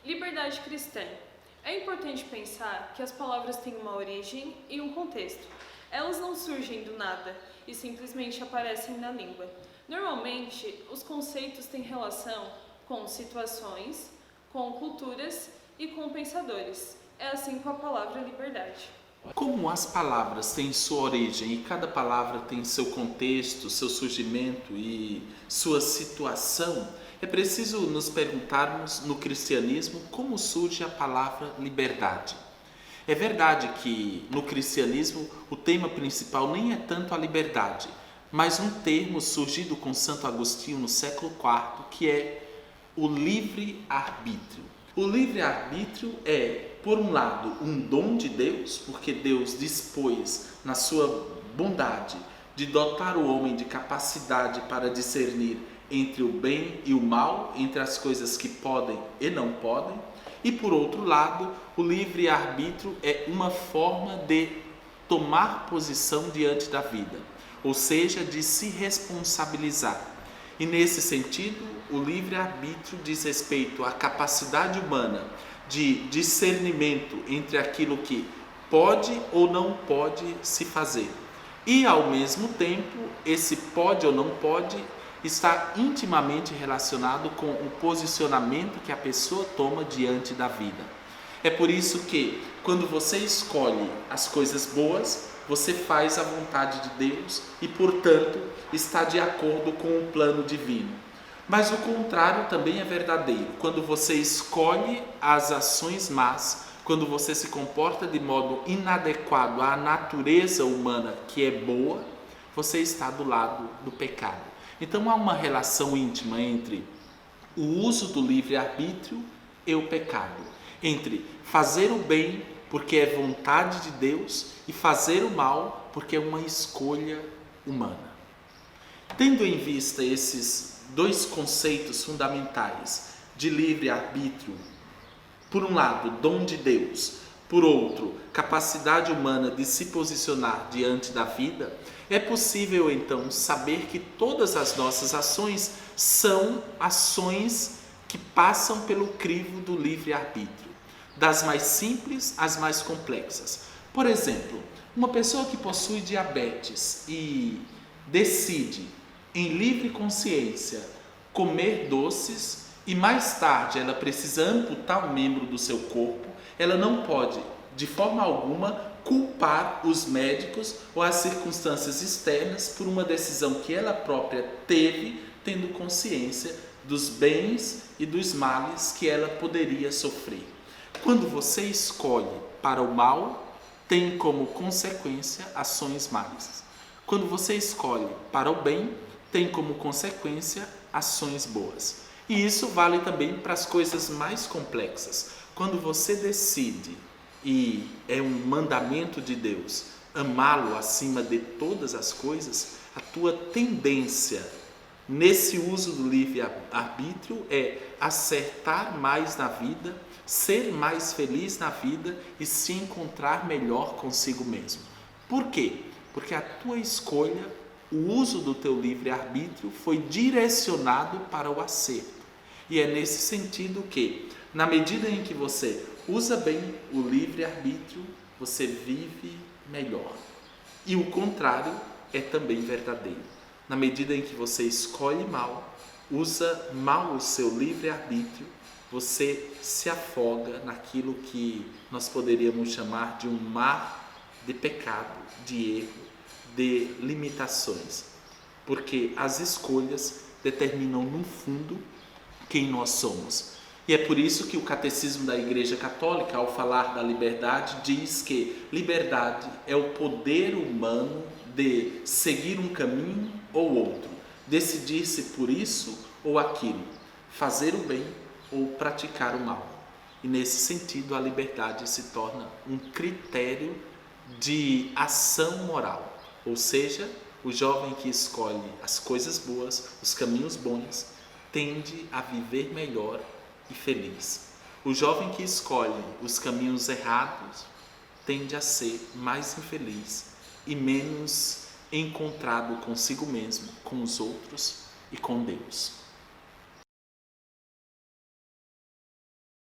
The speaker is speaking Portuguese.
Liberdade cristã. É importante pensar que as palavras têm uma origem e um contexto. Elas não surgem do nada e simplesmente aparecem na língua. Normalmente, os conceitos têm relação com situações, com culturas e com pensadores. É assim com a palavra liberdade. Como as palavras têm sua origem e cada palavra tem seu contexto, seu surgimento e sua situação, é preciso nos perguntarmos no cristianismo como surge a palavra liberdade. É verdade que no cristianismo o tema principal nem é tanto a liberdade, mas um termo surgido com Santo Agostinho no século IV, que é o livre-arbítrio. O livre-arbítrio é, por um lado, um dom de Deus, porque Deus dispôs, na sua bondade, de dotar o homem de capacidade para discernir entre o bem e o mal, entre as coisas que podem e não podem. E, por outro lado, o livre-arbítrio é uma forma de tomar posição diante da vida, ou seja, de se responsabilizar. E nesse sentido, o livre-arbítrio diz respeito à capacidade humana de discernimento entre aquilo que pode ou não pode se fazer. E, ao mesmo tempo, esse pode ou não pode está intimamente relacionado com o posicionamento que a pessoa toma diante da vida. É por isso que, quando você escolhe as coisas boas, você faz a vontade de Deus e, portanto, está de acordo com o plano divino. Mas o contrário também é verdadeiro. Quando você escolhe as ações más, quando você se comporta de modo inadequado à natureza humana que é boa, você está do lado do pecado. Então há uma relação íntima entre o uso do livre-arbítrio e o pecado, entre fazer o bem porque é vontade de Deus e fazer o mal porque é uma escolha humana. Tendo em vista esses dois conceitos fundamentais de livre-arbítrio, por um lado, dom de Deus, por outro, capacidade humana de se posicionar diante da vida, é possível então saber que todas as nossas ações são ações que passam pelo crivo do livre-arbítrio, das mais simples às mais complexas. Por exemplo, uma pessoa que possui diabetes e decide, em livre consciência, comer doces e mais tarde ela precisa amputar um membro do seu corpo, ela não pode, de forma alguma, culpar os médicos ou as circunstâncias externas por uma decisão que ela própria teve, tendo consciência dos bens e dos males que ela poderia sofrer. Quando você escolhe para o mal, tem como consequência ações más. Quando você escolhe para o bem, tem como consequência ações boas. E isso vale também para as coisas mais complexas. Quando você decide, e é um mandamento de Deus, amá-lo acima de todas as coisas, a tua tendência nesse uso do livre-arbítrio é acertar mais na vida, ser mais feliz na vida e se encontrar melhor consigo mesmo. Por quê? Porque a tua escolha, o uso do teu livre-arbítrio foi direcionado para o acerto. E é nesse sentido que, na medida em que você usa bem o livre-arbítrio, você vive melhor. E o contrário é também verdadeiro. Na medida em que você escolhe mal, usa mal o seu livre-arbítrio, você se afoga naquilo que nós poderíamos chamar de um mar de pecado, de erro, de limitações. Porque as escolhas determinam, no fundo, quem nós somos. E é por isso que o Catecismo da Igreja Católica, ao falar da liberdade, diz que liberdade é o poder humano de seguir um caminho ou outro, decidir-se por isso ou aquilo, fazer o bem ou praticar o mal. E nesse sentido, a liberdade se torna um critério de ação moral, ou seja, o jovem que escolhe as coisas boas, os caminhos bons, tende a viver melhor e feliz. O jovem que escolhe os caminhos errados tende a ser mais infeliz e menos encontrado consigo mesmo, com os outros e com Deus.